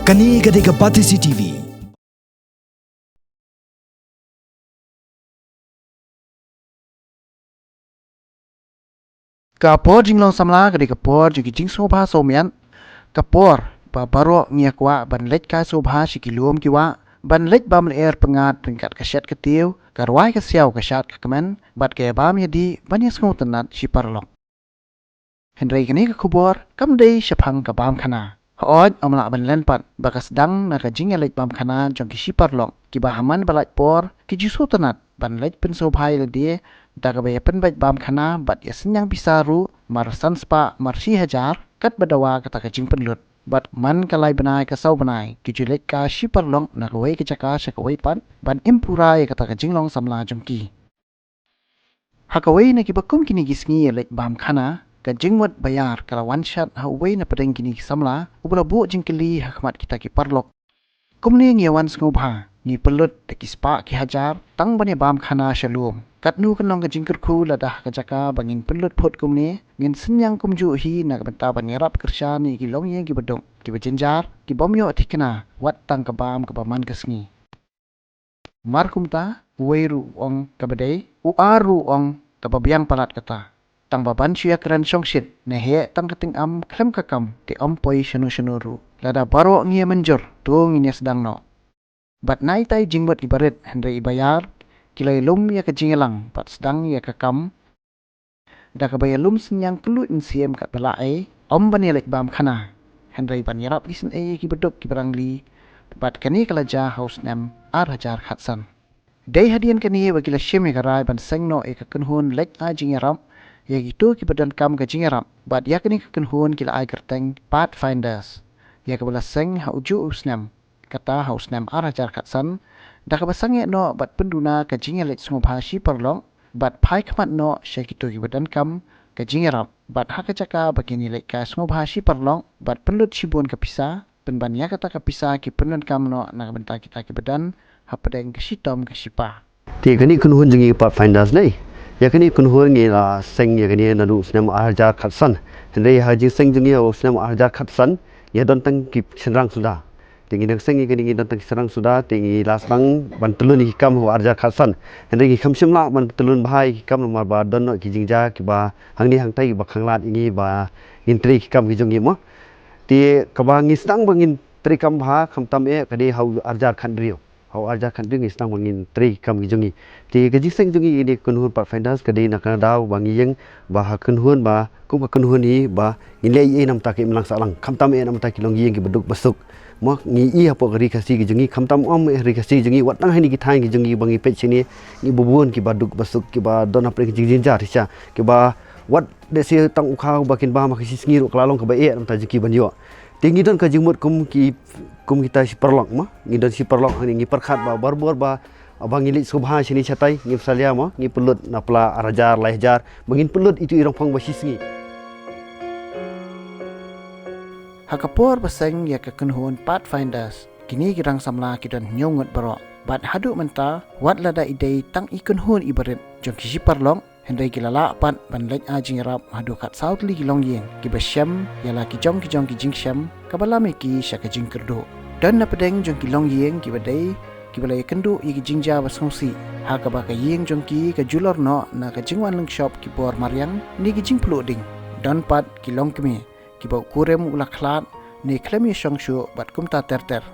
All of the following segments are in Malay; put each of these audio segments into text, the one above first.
Kani ketika Pati CTV. Kapor jinglong samla ketika kapor juki jing sobha somian kapor babaro ngiyakwa ban lej ka sobha shikilum kiwa ban lej bam air pengat tingkat kasyat ketiu karwai kasyau kasyat kakamen bat kaya bam yadi ban yasngo tenat shiparlok Henry kini kubor kam dei shapang ka bam khana Hooj amla ban lenpat bakas dang na ka jing lej bam khana jong ki shiparlok ki bahaman balaj por ki jusu tenat ban lej pen sobhai ledi Dagabaya penbaj bam khana bat yasin yang bisa ru marsan spa marsi hajar kat badawa kata kajing penlut bat man kalai benai kasau benai kijulet ka shiparlong na kawai kejaka syakawai pan ban impurai kata kajing long samla jongki hakawai na kibakum kini gisngi lek bam khana kajing wat bayar kala one shot hawai na pedeng kini samla ubla bu jingkeli hakmat kita ki parlok kumni ngiawan ngobha ni pelut de kispa ki hajar tang bani bam khana shalom katnu kanong ka jingkur khu ladah ka jaka bangin pelut phot kumni ngin senyang kumju hi na benta banirap kersha ni ki long ye ki bedong ki bejenjar ki bomyo thikna wat tang ka bam ka baman kasngi mar kumta weiru ong ka bedai u aru ong ka babiang palat kata tang baban syia kran songshit ne he tang kating am klem kakam ti ompoi shanu shanuru lada baro ngia menjur tu nginya sedang no bat nai tai jingbat ibaret Henry ibayar kilai lum ya ka jingelang pat sedang ya ka kam da ka bayalum senyang pelut insiem kat balaai om bani lek bam khana Henry ban yarap gisen ki bedok ki barangli bat kani kalaja house nam ar hajar khatsan dei hadian kani wakila shim ya karai ban sengno ka kunhun lek a jingeram ya gitu ki badan kam ka jingeram bat ya kani ka kunhun kila ai kerteng pathfinders ya ka bala seng ha uju usnam kata haus nam arajar katsan da ka basange no bat penduna ka jingelet ngobha shi perlong bat pai khamat no syakito ki badan kam ka jingerap bat ha ka jaka bakini lek ka ngobha shi perlong bat penlut shibun ka pisa penbania kata ka pisa ki penlut kam no na benta kita ki badan ha pedeng ka shitom ka shipa ti kani kunhun jingi pathfinders nei ya kani kunhun ngi la seng ya kani nanu snam arajar katsan hendai haji seng jingi o snam arajar katsan ya don tang ki senrang sudah tinggi nak sengi kini datang serang sudah tinggi lasbang bantelun hikam ho arja khasan henry kham simla bantelun bahai hikam nomor ba don no kijingja ki ba hangni hangtai ba khanglat ingi ba intri hikam kijungi mo ti kaba ngisang bangin tri kam bha khamtam e kadi hau arja khandrio hau arja khandri ngisang bangin tri kam kijungi ti gaji seng jungi ini kunhun pathfinders kadi nak daw bangi yeng ba kunhun ba kum kunhun hi ba inle e nam ta ki mlang salang khamtam e nam ta ki long yeng ki beduk basuk mo ngi i apo ri kasi ki jungi khamtam om ri kasi jungi watang hani ki thai ki jungi bangi pech ni ni bubun ki baduk basuk ki ba don apre ki jinja risha ki ba wat de se tang ukha bakin ba ma ki singi ro klalong ka ba e am ta jiki banjo tingi don ka jingmut kum kita si perlok mo ngi don si perlok hani ngi perkhat ba barbor ba abang ngilit subha sini chatai ngi salia mo ngi pelut napla arajar lahjar bangin pelut itu irong phang ba singi Hakapor baseng ya ka kunhun pathfinders kini girang samla kidon nyongot baro bat hadu menta wat lada idei tang ikunhun ibaret jong kisi parlong hendai kilala pat ban lej ajing rap hadu kat southly kilong yeng ki basyam yala ki jong ki jingsyam kabalami ki syaka jingkerdo dan na pedeng jong kilong yeng ki badai ki balai kendu i ki jingja basongsi ha ka ba ka yeng jong ki ka julor no na ka jingwan leng shop ki por maryang ni ki jing ploding dan pat kilong kemi kibau kurem ulaklat ni klemi songshu bat kumta terter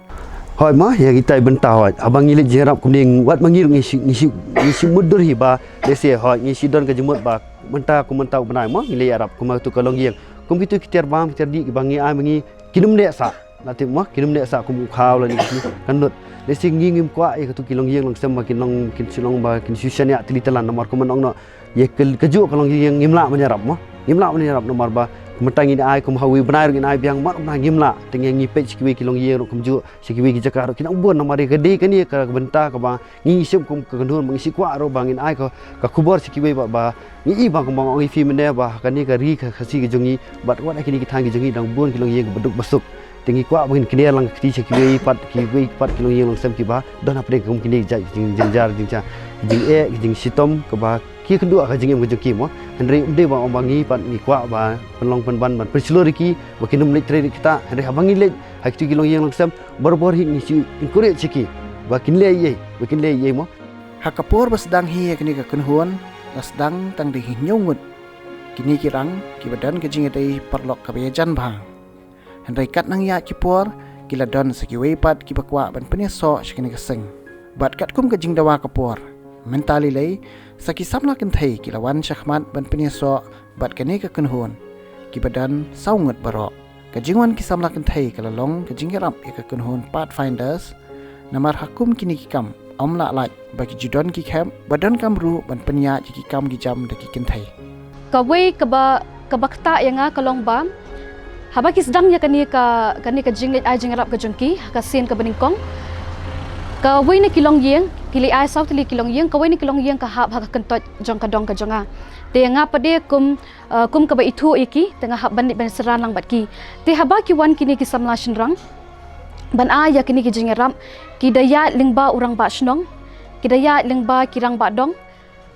hoi ma ya kita benta hoi abang ngilit jerap kuning wat mangil ngisi mudur hi ba dese hoi ngisi don ka jemut ba menta ku menta benai ma ngili arab ku ma tu kalong yeng kum kitu kiter bam kiter di bangi ai mangi kinum ne sa nati ma kinum ne sa kum khaw la ni kanut dese ngingim kwa e tu kilong yeng long sem ma kinong kin silong ba kin susyan ya tilitelan nomor ku menong no ye keju kalong yeng ngimla menyarap ma ngimla menyarap nomor ba Mentang ini ai kum hawi benar ini ai biang mat nah ngimla tengah ngipet sikiwi kilong ye ro kum ju sikiwi ki jakar kina ubon na mari gede kani ka benta ka ba ngi sip kum ka kendun mengisi kwa ro bangin ai ka kubor sikiwi ba ngi bang kum bang ngi fi mende ba kani ka ri ka khasi ki jungi bat wat kini ki thang ki jungi dang bon kilong ye beduk basuk tinggi kuat mungkin kini lang kiti kiwi pat kilong yang lang sem kiba don apre kum kini jai jar jing sitom keba ki kedua ka jing em ke kim Henry de ba omangi pat ni kuat ba penlong penban ban perseluriki makin menit trade kita Henry abangi le hakti kilong yang lang sem bor hik ni si encourage ciki ba kin le ye mo Hakapor basdang hi kini ka kunhuan lasdang tang di nyungut kini kirang kibadan ke jing dei perlok kabejan bang Henry kat nang ya kipor kila don sekiwei pat kibakwa ban peneso shikini keseng bat kat kum ke jing dawa kapor mentali lei saki samla kin thei kila wan shahmat ban peneso bat kini ka kunhuan kibadan saungut barok ke jingwan ki samla kin thei kala long ke jing rap ya ka kunhuan pathfinders namar hakum kini kikam omla laj bagi judon ki kem badan kamru ban penya ki kam ki jam de ki kin thei kawai kabakta yang kalong bam haba ki sedang ya kani ka jinglet ai jingrap ka jengki ka sin ka beningkong ka wei ni kilong yeng kili ai sau tili kilong yeng ka wei ni kilong yeng ka hab ha ka kentot jong ka dong ka jonga te nga pade kum ka ba itu iki tengah hab bandit ban seran lang bat ki te haba ki wan kini ki samla shinrang ban a ya kini ki jingrap ki daya lingba urang ba shnong ki daya lingba kirang ba dong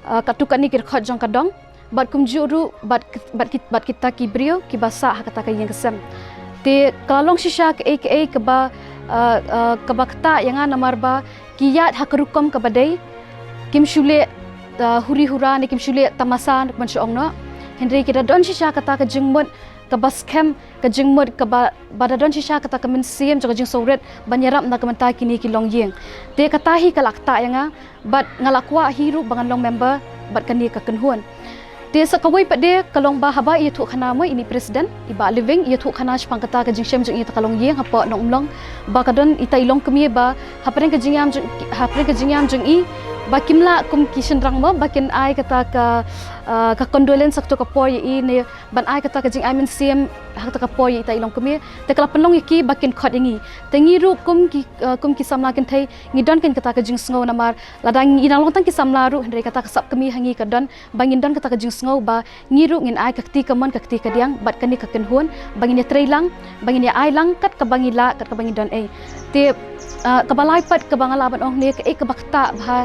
katukan ni ki khot jong ka dong bat kum juru bat kita ki brio ki basa kata ka yang kesem te kalong shisha ke ke ba kata yang namar ba ki yat hakrukom ka badai kim shule huri hura ni kim shule tamasan man shong no Henry kita don shisha kata ka jingmut ka baskem ka jingmut ka badadon shisha kata ka min sim ka jing sawret banyarap na kamanta kini ki long yeng te kata hi kalakta yang bat ngalakwa hiru bangan long member bat kani ka kenhuan te sakawai pade kalong ba haba ia thu khana mo ini presiden iba living ia thu khana spang kata ka jingsem jung ita kalong yeng hapa nong long ba kadon ita ilong kemi ba hapren ka jingyam jung i ba kimla kum kishen rang mo bakin ai kata ka condolence sakto ka por i ne ban ai kata ka jing ai min sim kata ka por ita ilong kemi te kala penlong iki bakin khot ingi tengi ru kum ki samla kin thai ngidon kin kata ka jing sngo namar ladang inang long tang ki samla ru hendre kata ka sap kemi hangi kadon bangin don kata ka jing sngo ba ngiru ngin ai kakti kamon kakti kadiang bat kani ka kenhun bangin ya trailang bangin ya ai lang kat ka bangila kat ka bangin don te kabalai pat ka bangala ban ong ne ka bakta ba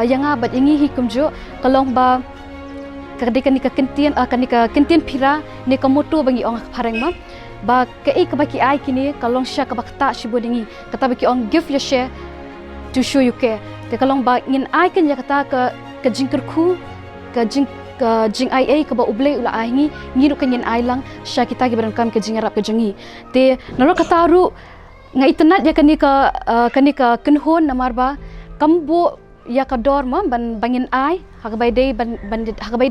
yang bat ingi hi kumjo kalong ba kani ka kentien phira ne ka moto bangi ong phareng ma ba ka baki ai kini kalong sha ka bakta shibodingi kata baki ong give your share to show you care te kalong ba ngin ai kan ya kata ka jingkerku ka jing ai ka ba uble ula ai ngi ru kan yin ai lang sha kita ki baran kam ka jingarap ka jengi te naro kata ru ngai tenat ya kani ka kenhon namar ba kambo ya ka dor ma ban bangin ai hakabai dei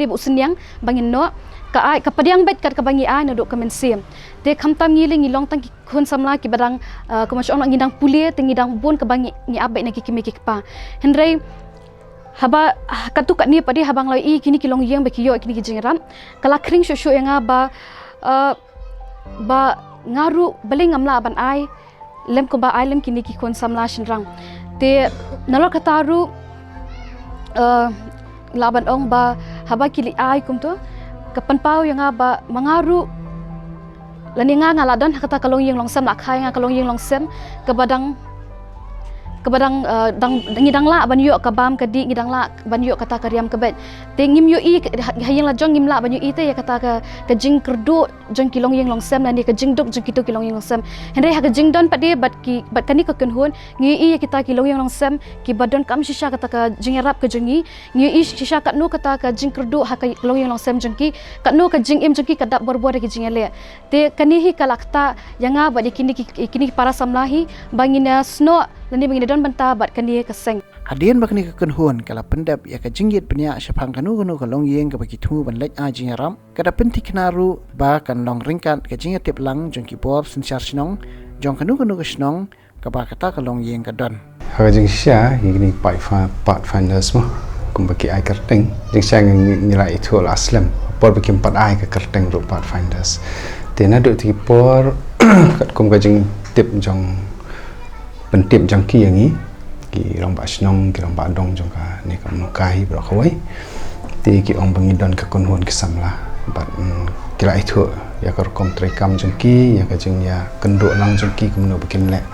bu senyang bangin no ka ai ka padiang bet ka bangi ai na do ka men sim te khamtam ngiling ngilong tang ki khun samla ki badang ka masong ngidang pulie te ngidang bun ka bangi ngi abai na ki kimi ki pa henrei haba katu kat ni padi habang lai i kini kilong yeng beki yo kini ki jingram kala kring shu yang ba ngaru beling ngamla ban ai lem ko ba ai lem kini ki khun samla shinrang te nalor kataru laban ong ba haba kili ai kum tu kapan pau yang ba mangaru lani ngaladon kata kalong yeng longsem lakhai kalong yeng longsem kebadang ngidang la ban yo ka bam ka di ngidang la ban yo kata ka riam ka bet te ngim yo i hayang la jong ngim la ban yo i te ya kata ka jing kerdu jong kilong yeng longsem nani ka jing duk jong kitu kilong yeng longsem henre ha ka jing don pade bat kani ka kenhun ngi i kita kilong yeng longsem ki badon kam shisha kata ka jing rap ka jongi ngi i shisha kat no kata ka jing kerdu ha ka kilong yeng longsem jongki kat no ka jing em jongki ka dak bor ki jing le te kani hi kalakta yanga ba kini para samlahi bangina sno lani bangina don banta bat kani keseng Hadian bakni ka kenhuan kala pendap ya ka jinggit penya syapang kanu ka long yeng ka bagi tu ban lek a jingaram kada penti knaru ba kan long ringkat ka jingat tip lang jong ki bor sinchar snong jong kanu ka snong ka ba kata ka long yeng ka don ha jing sha ini pathfinders mo kum baki ai kerteng jing sha ngira itu aslam por baki pat ai ka kerteng ro pathfinders tena do ti por kat kum ka jing tip jong pentip jong ki yang ki rong ba snong ki rong ba dong jong ka ni ka mukai bro khoi ti ki ong bangin don ka konhon ki samla bat kila itu ya kerkom trekam jengki ya kajeng ya kenduk lang jengki kemudian bikin lek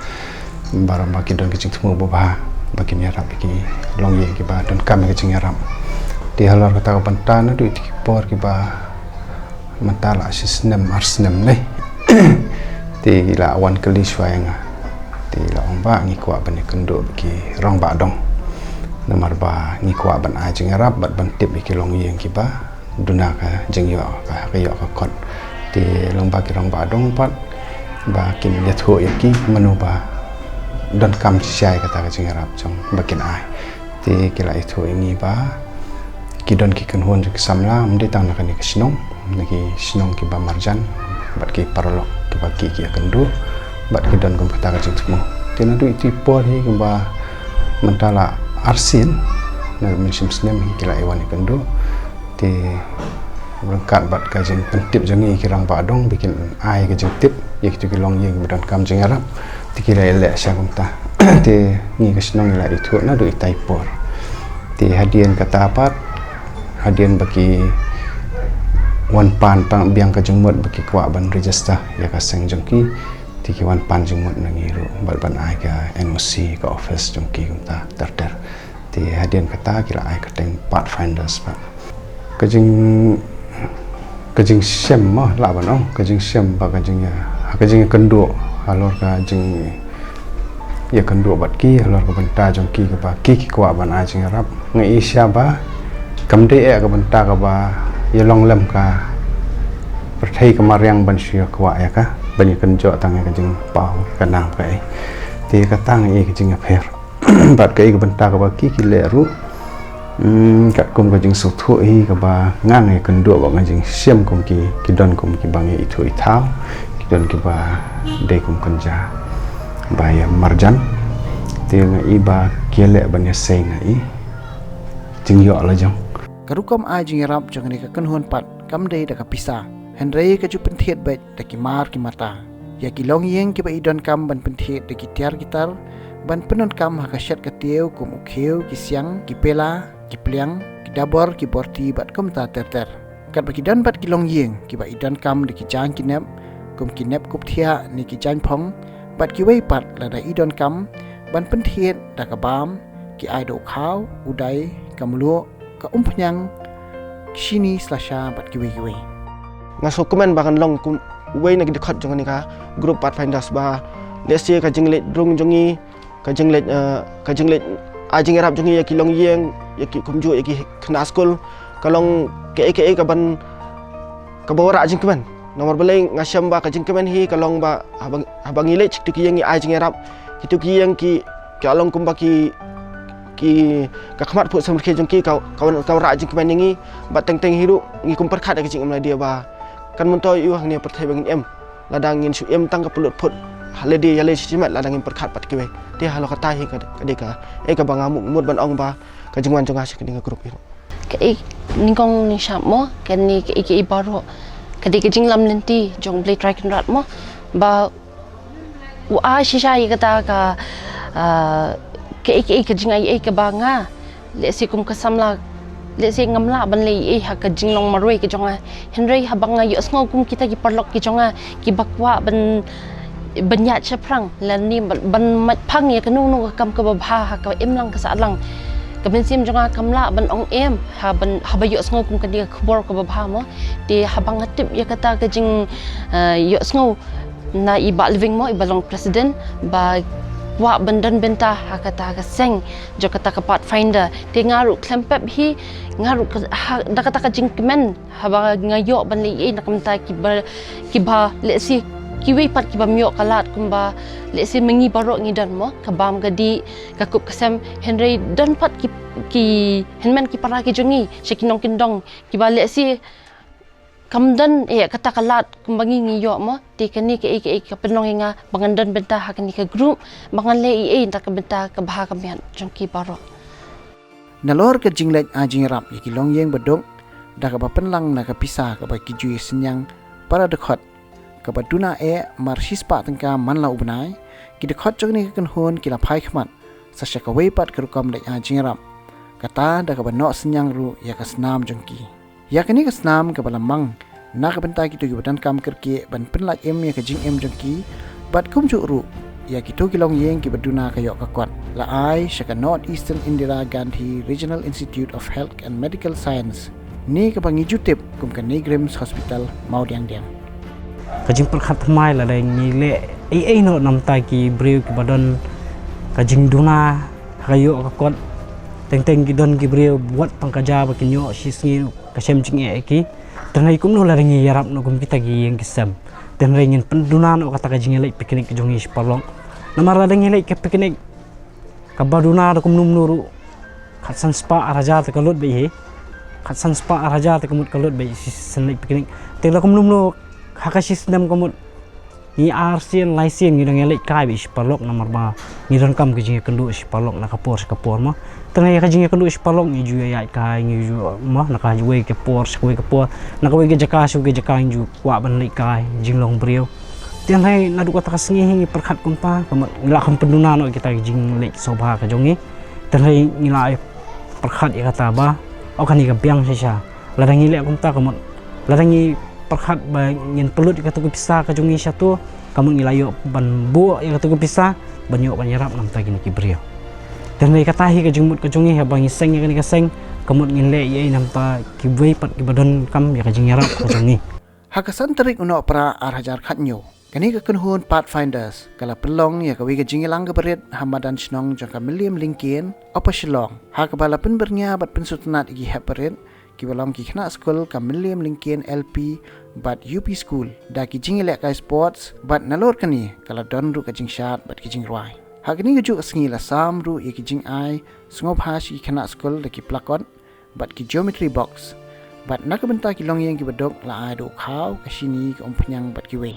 barang bagi don kajeng temu bobah bagi nyarap bagi long ye kiba don kami kajeng nyarap di halor kata kapantan du tikipor kiba mentala sisnem arsnem nih ti la wan kali suayanga ti la omba ngi kwa bani kenduk bagi rong ba dong nomor ba ngi kwa ban a jeng nyarap bat ban tip bagi long ye kiba duna ka jeng yo ka yo ka kon ti long ba ki rong ba dong pat ba kin ya thu yaki manu ba don kam siai kata ka jeng nyarap jong bakin ai ti kila itu ini ba ki don ki kan hon ki samla mde tang na kan ki sinong naki sinong ki ba marjan bat ki parolok ki ba ki kendu bat ki don kom kata ka jeng temu ti na du itu por hi ba mentala arsin na mensim snem kila iwan kendu ti berangkat bat kajeng pentip jengi kirang badong bikin ai kajeng tip ya kitu kilong yang bedan kam jeng arab tikira elek syagum ta ti ni kesenong la itu na do itaipor ti hadian kata apa hadian bagi wan pan pang biang kajeng mot bagi kwa ban register ya kaseng jengki ti ki wan pan jeng mot nangiru bal ban ai ka NOC ka office jengki ta terter ti hadian kata kira ai kateng pathfinders pak kajing sem mah lah banong kajing sem ba kajing kenduk halor kajing ya kenduk bat ki halor ka benta jong ki ka ba ki kwa ban a jing arab ngai isya ba kamde ka benta ka ba ya long lem ka perthai ka mariang ban sia kwa ya ka ban kenjo tang kajing pau kanang kai ti ka tang kajing apher bat kai ka benta ka ba ki le ru kat kum kajing suthu hi ka ba ngang e kenduk ba kajing siam kum ki don kum ki bangi itu itau ki don ki ba de kum kanja ba ya marjan ti ngai ba kiele ban ya sei ngai jing yo la jong karukom ai jing rap jong ni ka kan hon pat kam dei da ka pisa henrei ka ju penthiet bet da ki mar ki mata ya ki long yeng ki ba idon kam ban penthiet da ki tiar gitar ban penon kam ha ka shat ka teu kum ukheu ki siang ki pela ki pliang ki dabor ki borti bat kum ta ter kat ba ki dan bat ki long yeng ki ba idan kam de ki jang ki nep kum ki nep kup thia ni ki jan phong bat ki wei pat la da idon kam ban penthiet da ka bam ki ai do khau udai kamlu ka umpnyang shini slasha bat ki wei ngaso komen bakan long kum wei na dekat jong ni ka group pathfinders ba lesia ka jinglet drung jongi ka jinglet ajing rap jongi ya ki long yeng ya ki kumju ya ki kena skul kalong ke ka ban ka bawra ajing kemen nomor beleng ngasiam ba ka jing kemen hi kalong ba habang ile cik tu ki yang ajing rap kitu ki yang ki kalong kum ba ki ka khmat pu sam ke jongki kawan ra ajing kemen ngi ba teng hiru ngi kum perkhat ka jing dia ba kan muntoy yu hang ni perthai bangin em ladang ngin su em tang ka pulut put haledi yale simat ladang ngin perkhat pat kiwe dia halo kata hi ka deka ka bangamuk mut ban ong ba ka jingwan jonga sik ni grup ini ke ningkong ni syap mo kan ni ke ibaro ke jing lam lenti jong blade track rat mo ba wa shisha yi kata ka ke jing ai ke banga le sikum ka samla le se ngamla ban le ha ka jing long maroi ke jonga henry ha banga yu sngo kum kita ki parlok ki jonga ki bakwa ban banyak ceprang lan ni ban mat phang ya ka nu kam ka ba ha ka em lang ka sa lang ka ben sim jonga kamla ban ong em ha ba yu sngo kum ka dia khbor ka ba ha mo ti ha bang tip ya kata ka jing yu sngo na iba living mo iba long president ba wa bandan benta ha kata ka seng jo kata ka pathfinder ti ngaru klempep hi ngaru da kata ka jing kemen ha ba ngayo ban le na kamta ki ba le si kiwi pat ki bamyo kalat kumba le si mengi baro ngidan mo kabam gadi kakup kasem henry don pat ki henman ki para ki jongi shekinong kindong ki ba le si kamdan kata kalat kumbangi ngiyo mo ti kani ke ka penong nga bangandan benta ha kani ka group bangan le ta ka benta ka baha kamian jongki baro nalor ka jinglet ajing rap ki long yeng bedong da ka ba penlang na ka pisah ka ba ki ju senyang para dekat kabaduna marxispa tengka manla ubnai ki dekhot jogni kan hon kila phai khmat sasha ka weipat kerukam le ajing ram kata da ka banok senyang ru ya ka snam jongki ya kani ka snam ka balamang nak bentai gitu gibadan kam kerke ban penlaj em ya kajing em jengki bat kum ru ya gitu kilong yeng gibaduna kayok kakwat la ai shaka North Eastern Indira Gandhi Regional Institute of Health and Medical Science ni kabangi jutip kum kan Negrims Hospital mau diang kajing perkhat mai la dai ngile ai no nam ta ki breu ki badan kajing duna kayo kakot teng ki don ki breu buat pangkaja ba kinyo sisngi kasem jing ki tanai kum no la ngi yarap no kum kita gi yang kisam dan ringin penduna no kata kajing le piknik jongi spalong namar la ngile ke piknik kabaduna kum num nuru khatsan spa araja ta kalut be he khatsan spa araja ta kumut kalut be sen le piknik te la kum num no hakasis nam komut ni arsian laisian ni ngele kai bi spalok nomor ba ni ron kam ke jing kendu spalok na kapor ma tengah ya jing kendu spalok ni ju ya kai ni ju ma na ka ju ke por na ka we ke jaka su ke jaka ju kwa ban le kai jing long brio tiang hai na du kata kasngi perkhat kumpa kam ngila kam penduna no kita jing le sobha ka jongi tengah ngila perkhat ya kata ba akan ni ka biang sisa ladangi le kumta kam ladangi perkhat ba ngin pelut kata ku pisah ka jongi satu kamu ngilayo ban bu yang kata ku pisah banyak banyarap nam ta gini ki brio dan ni kata hi ka jengmut ka jongi ha bang seng ya ka seng kamu ngin le ye nam ta ki wei pat ki badan kam ya ka jengyarap ka jongi hakasan terik uno pra arhajar khatnyo kani ka kunhun Pathfinders kala pelong ya ka wi ka jingilang ka berit hamadan snong jaka William Lincoln apa shilong ha ka bala pen bernya bat pensutnat igi haperit ki balam ki khna school ka William Lincoln LP bat UP school da ki jingilek ka sports bat nalor kani kala don ru ka jingshat bat ki jingrai ha kani ga ju asngi la sam ru ye ki jing ai sngop ha shi khna school da ki plakon bat ki geometry box bat nak benta ki long yang ki badok la ai do khaw ka shini ka ompnyang bat ki we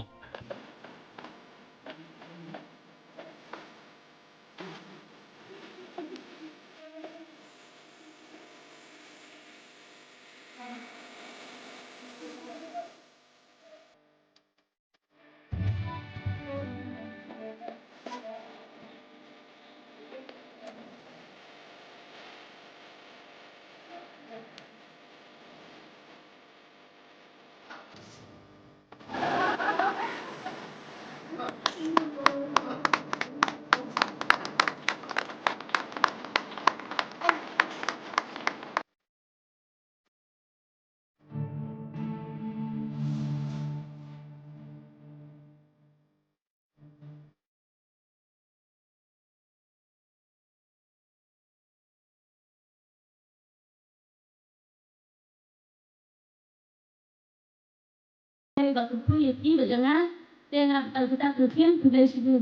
Kalau tu ya kita jangan tengah kita kerjain sudah sudah.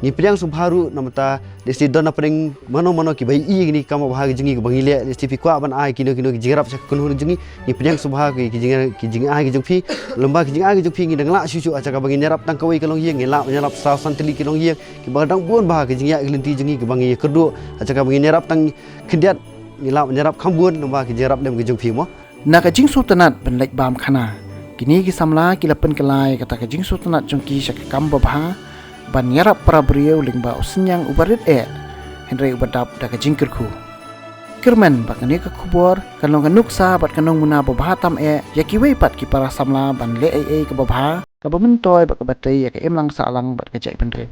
Ni priang subharu namata desi dona pring mano ki bai i ni kama bahagi jingi bangile desi fi kwa ban ai kino ki jirap sak kunhun jingi ni priang subha ki jingi ai ki jungpi lomba ki jingi ai ki jungpi ngi dangla susu aca ka bangi nyarap tang kawai kalong yeng ngela nyarap sa santili kilong yeng ki badang buon bahagi jingi ai linti jingi ki bangi kerdu aca ka bangi nyarap tang kendiat ngela nyarap kambuon lomba ki jirap lem ki jungpi mo naka jing sultanat ban lek bam khana kini ki samla ki lapen kelai kata ka jing sultanat jongki sak kam babha ban yarap para beriau lingba usenyang ubarit Henry ubadap da ka jingkir ku kirman bakani ka kubor kanong kanuk sa bat kanong muna babha tam yaki wei pat ki para samla ban le ka babha ka bamentoy bak batai ya ka emlang sa alang bat ka jai pendre